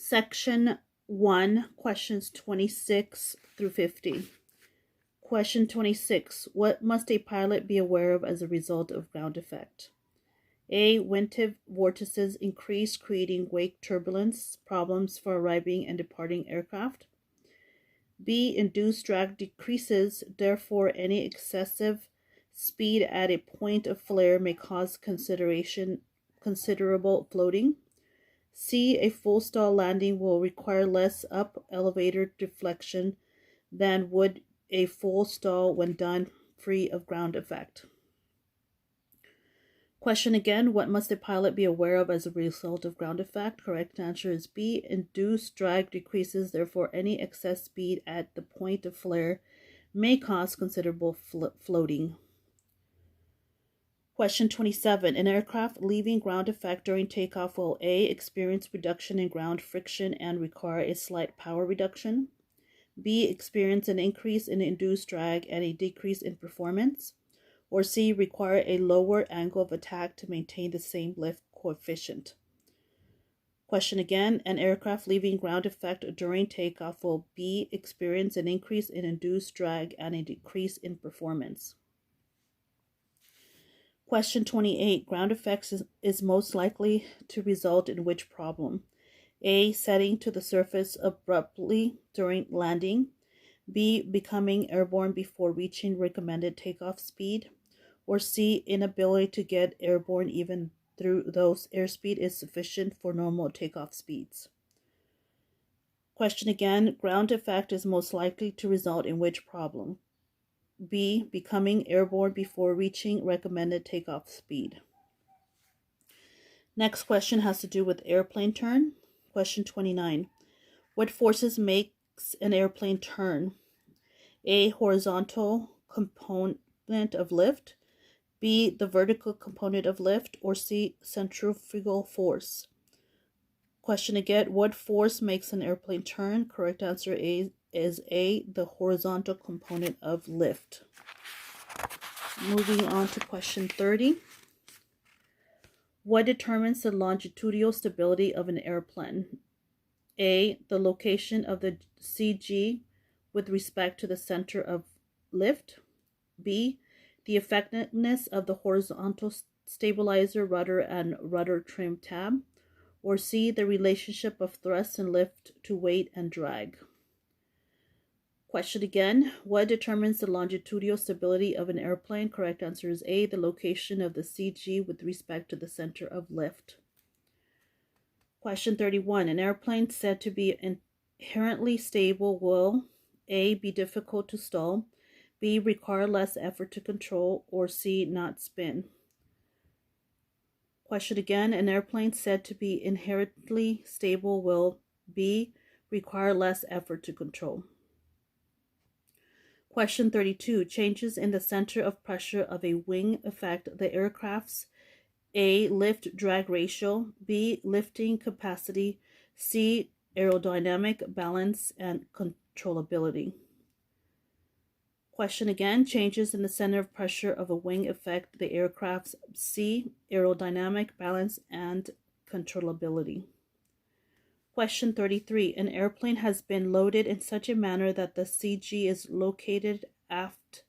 Section 1, questions 26 through 50. Question 26. What must a pilot be aware of as a result of ground effect? A. Wind vortices increase, creating wake turbulence problems for arriving and departing aircraft. B. Induced drag decreases, therefore any excessive speed at a point of flare may cause considerable floating. C. A full stall landing will require less up elevator deflection than would a full stall when done free of ground effect. Question again, what must a pilot be aware of as a result of ground effect? Correct answer is B. Induced drag decreases, therefore any excess speed at the point of flare may cause considerable floating. Question 27. An aircraft leaving ground effect during takeoff will A. Experience reduction in ground friction and require a slight power reduction. B. Experience an increase in induced drag and a decrease in performance. Or C. Require a lower angle of attack to maintain the same lift coefficient. Question again, an aircraft leaving ground effect during takeoff will B. Experience an increase in induced drag and a decrease in performance. Question 28. Ground effects is most likely to result in which problem? A. Setting to the surface abruptly during landing. B. Becoming airborne before reaching recommended takeoff speed. Or C. Inability to get airborne even though airspeed is sufficient for normal takeoff speeds. Question again, ground effect is most likely to result in which problem? B. Becoming airborne before reaching recommended takeoff speed. Next question has to do with airplane turn. Question 29. What forces makes an airplane turn? A. Horizontal component of lift. B. The vertical component of lift. Or C. Centrifugal force. Question again, what force makes an airplane turn? Correct answer is A. The horizontal component of lift. Moving on to question 30. What determines the longitudinal stability of an airplane? A. The location of the CG with respect to the center of lift. B. The effectiveness of the horizontal stabilizer, rudder, and rudder trim tab. Or C. The relationship of thrust and lift to weight and drag. Question again, what determines the longitudinal stability of an airplane? Correct answer is A. The location of the CG with respect to the center of lift. Question 31. An airplane said to be inherently stable will A. Be difficult to stall. B. Require less effort to control. Or C. Not spin. Question again, an airplane said to be inherently stable will B. Require less effort to control. Question 32. Changes in the center of pressure of a wing affect the aircraft's A. Lift-drag ratio, B. Lifting capacity, C. Aerodynamic balance and controllability. Question again, changes in the center of pressure of a wing affect the aircraft's C. Aerodynamic balance and controllability. Question 33. An airplane has been loaded in such a manner that the CG is located aft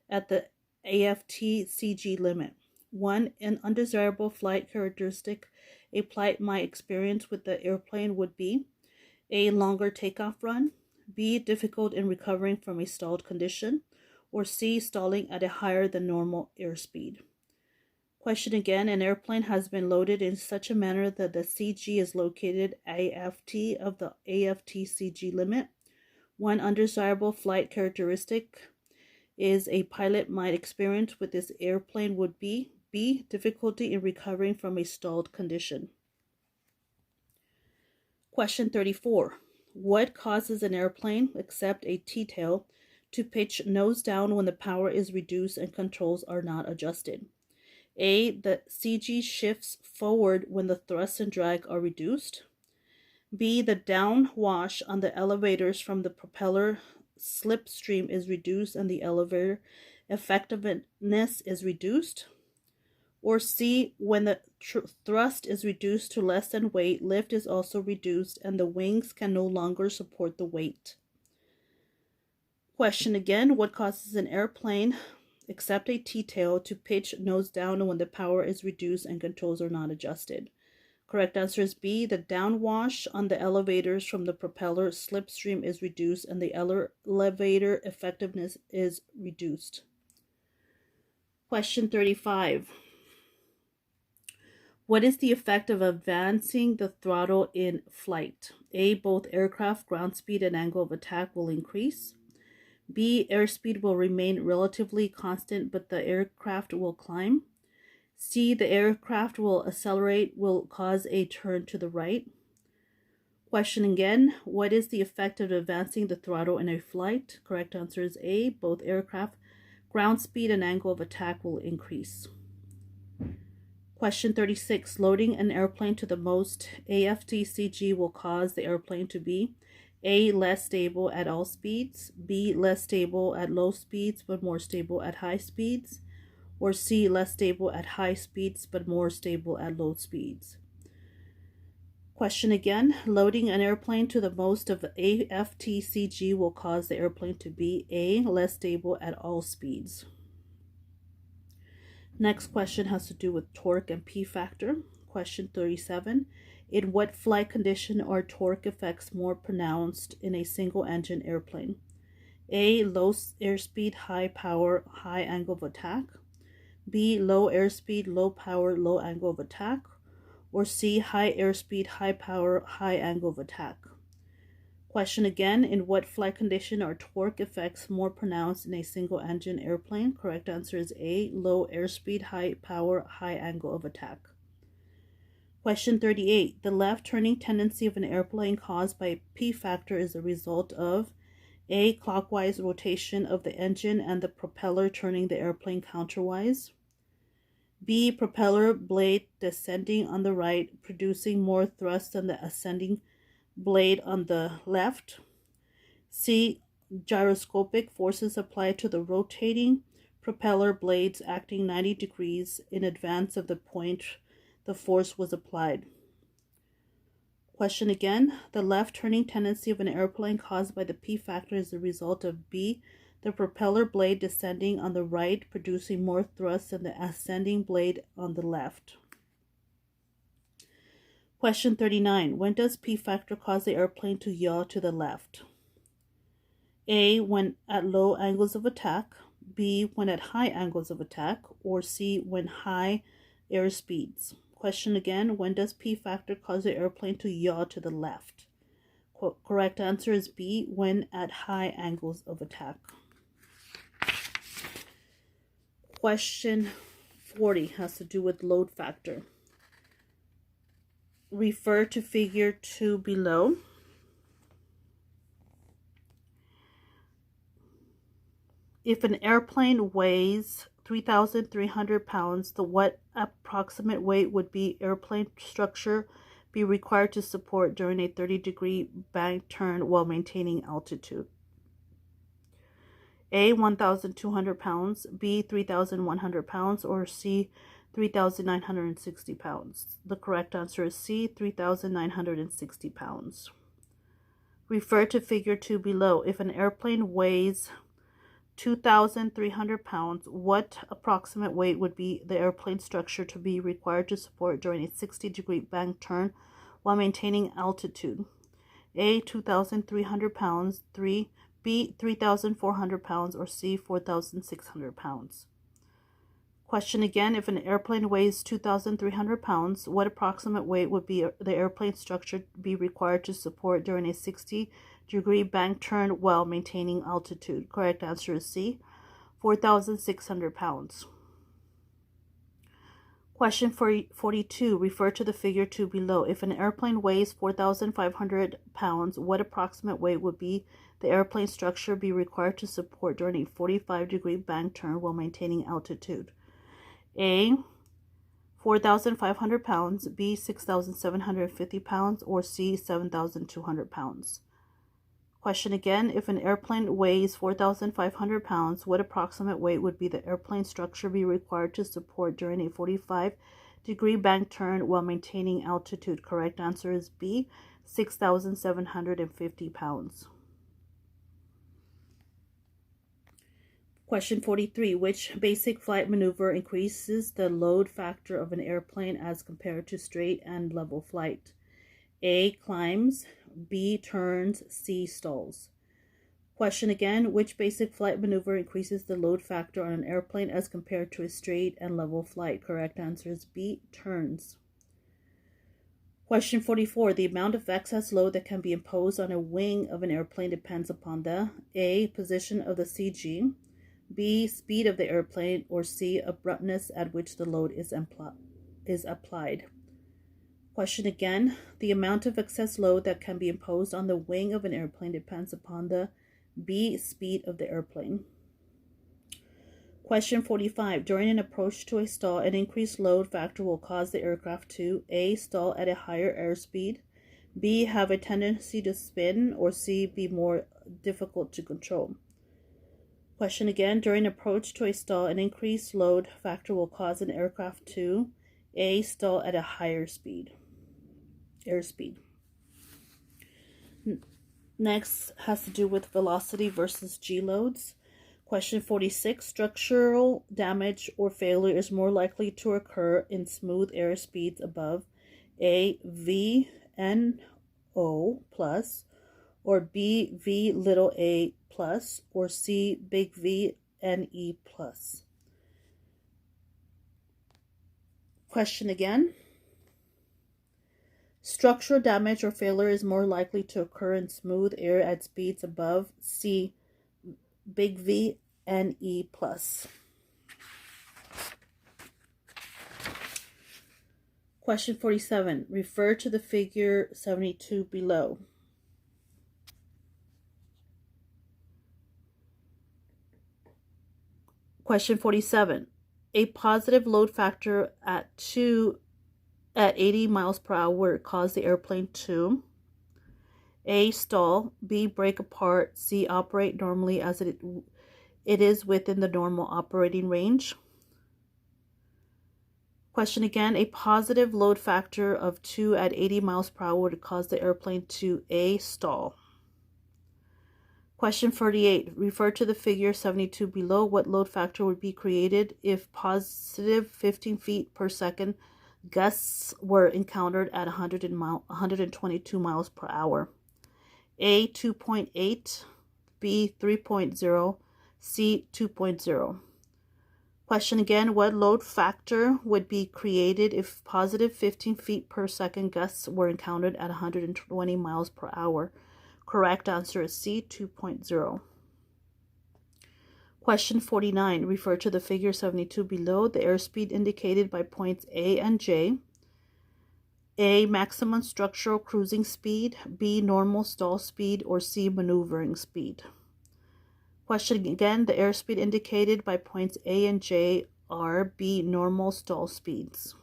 at the AFT CG limit. 1. An undesirable flight characteristic a pilot might experience with the airplane would be A. Longer takeoff run, B. Difficult in recovering from a stalled condition, or C. Stalling at a higher than normal airspeed. Question again, an airplane has been loaded in such a manner that the CG is located AFT of the AFT CG limit. 1 undesirable flight characteristic is a pilot might experience with this airplane would be B. Difficulty in recovering from a stalled condition. Question 34. What causes an airplane, except a T-tail, to pitch nose down when the power is reduced and controls are not adjusted? A. The CG shifts forward when the thrust and drag are reduced. B. The downwash on the elevators from the propeller slipstream is reduced and the elevator effectiveness is reduced. Or C, when the thrust is reduced to less than weight, lift is also reduced and the wings can no longer support the weight. Question again, what causes an airplane, except a T-tail, to pitch nose down when the power is reduced and controls are not adjusted? Correct answer is B, the downwash on the elevators from the propeller slipstream is reduced and the elevator effectiveness is reduced. Question 35. What is the effect of advancing the throttle in flight? A, both aircraft ground speed and angle of attack will increase. B, airspeed will remain relatively constant, but the aircraft will climb. C, the aircraft will accelerate, will cause a turn to the right. Question again, what is the effect of advancing the throttle in a flight? Correct answer is A, both aircraft ground speed and angle of attack will increase. Question 36, loading an airplane to the most AFTCG will cause the airplane to be A, less stable at all speeds, B, less stable at low speeds but more stable at high speeds, or C, less stable at high speeds but more stable at low speeds. Question again, loading an airplane to the most of AFTCG will cause the airplane to be A, less stable at all speeds. Next question has to do with torque and P factor. Question 37. In what flight condition are torque effects more pronounced in a single-engine airplane? A, low airspeed, high power, high angle of attack. B, low airspeed, low power, low angle of attack. Or C, high airspeed, high power, high angle of attack. Question again, in what flight condition are torque effects more pronounced in a single-engine airplane? Correct answer is A, low airspeed, high power, high angle of attack. Question 38. The left turning tendency of an airplane caused by P factor is a result of A, clockwise rotation of the engine and the propeller turning the airplane counterwise. B, propeller blade descending on the right, producing more thrust than the ascending blade on the left. C, gyroscopic forces applied to the rotating propeller blades acting 90 degrees in advance of the point the force was applied. Question again, the left turning tendency of an airplane caused by the P factor is the result of B, the propeller blade descending on the right, producing more thrust than the ascending blade on the left. Question 39. When does P factor cause the airplane to yaw to the left? A, when at low angles of attack. B, when at high angles of attack. Or C, when high air speeds. Question again. When does P factor cause the airplane to yaw to the left? Correct answer is B, when at high angles of attack. Question 40 has to do with load factor. Refer to figure 2 below. If an airplane weighs 3,300 pounds, what approximate weight would be airplane structure be required to support during a 30-degree bank turn while maintaining altitude? A, 1,200 pounds, B, 3,100 pounds, or C, 3,960 pounds. The correct answer is C, 3,960 pounds. Refer to figure 2 below. If an airplane weighs 2,300 pounds, what approximate weight would be the airplane structure to be required to support during a 60-degree bank turn while maintaining altitude? A, 2,300 pounds, B, 3,400 pounds, or C, 4,600 pounds. Question again, if an airplane weighs 2,300 pounds, what approximate weight would be the airplane structure be required to support during a 60-degree bank turn while maintaining altitude? Correct answer is C, 4,600 pounds. Question 42, refer to the figure 2 below. If an airplane weighs 4,500 pounds, what approximate weight would be the airplane structure be required to support during a 45-degree bank turn while maintaining altitude? A, 4,500 pounds, B, 6,750 pounds, or C, 7,200 pounds. Question again, if an airplane weighs 4,500 pounds, what approximate weight would be the airplane structure be required to support during a 45-degree bank turn while maintaining altitude? Correct answer is B, 6,750 pounds. Question 43. Which basic flight maneuver increases the load factor of an airplane as compared to straight and level flight? A. Climbs. B. Turns. C. Stalls. Question again. Which basic flight maneuver increases the load factor on an airplane as compared to a straight and level flight? Correct answer is B. Turns. Question 44. The amount of excess load that can be imposed on a wing of an airplane depends upon the A. Position of the CG, B. Speed of the airplane, or C. Abruptness at which the load is applied. Question again. The amount of excess load that can be imposed on the wing of an airplane depends upon the B. Speed of the airplane. Question 45. During an approach to a stall, an increased load factor will cause the aircraft to A. Stall at a higher airspeed, B. Have a tendency to spin, or C. Be more difficult to control. Question again. During approach to a stall, an increased load factor will cause an aircraft to A. Stall at a higher airspeed. Next has to do with velocity versus G loads. Question 46. Structural damage or failure is more likely to occur in smooth airspeeds above A. V N O plus, or B. V little a plus, or C. Big V N E plus. Question again. Structural damage or failure is more likely to occur in smooth air at speeds above C. Big V N E plus. Question 47. Refer to the figure 72 below. Question 47. A positive load factor at 80 miles per hour caused the airplane to A. Stall, B. Break apart, C. Operate normally as it is within the normal operating range. Question again. A positive load factor of 2 at 80 miles per hour would cause the airplane to A. Stall. Question 48. Refer to the figure 72 below. What load factor would be created if positive 15 feet per second gusts were encountered at 122 miles per hour? A. 2.8, B. 3.0, C. 2.0. Question again. What load factor would be created if positive 15 feet per second gusts were encountered at 120 miles per hour? Correct answer is C. 2.0. Question 49. Refer to the figure 72 below. The airspeed indicated by points A and J. A. Maximum structural cruising speed, B. Normal stall speed, or C. Maneuvering speed. Question again. The airspeed indicated by points A and J are B. Normal stall speeds.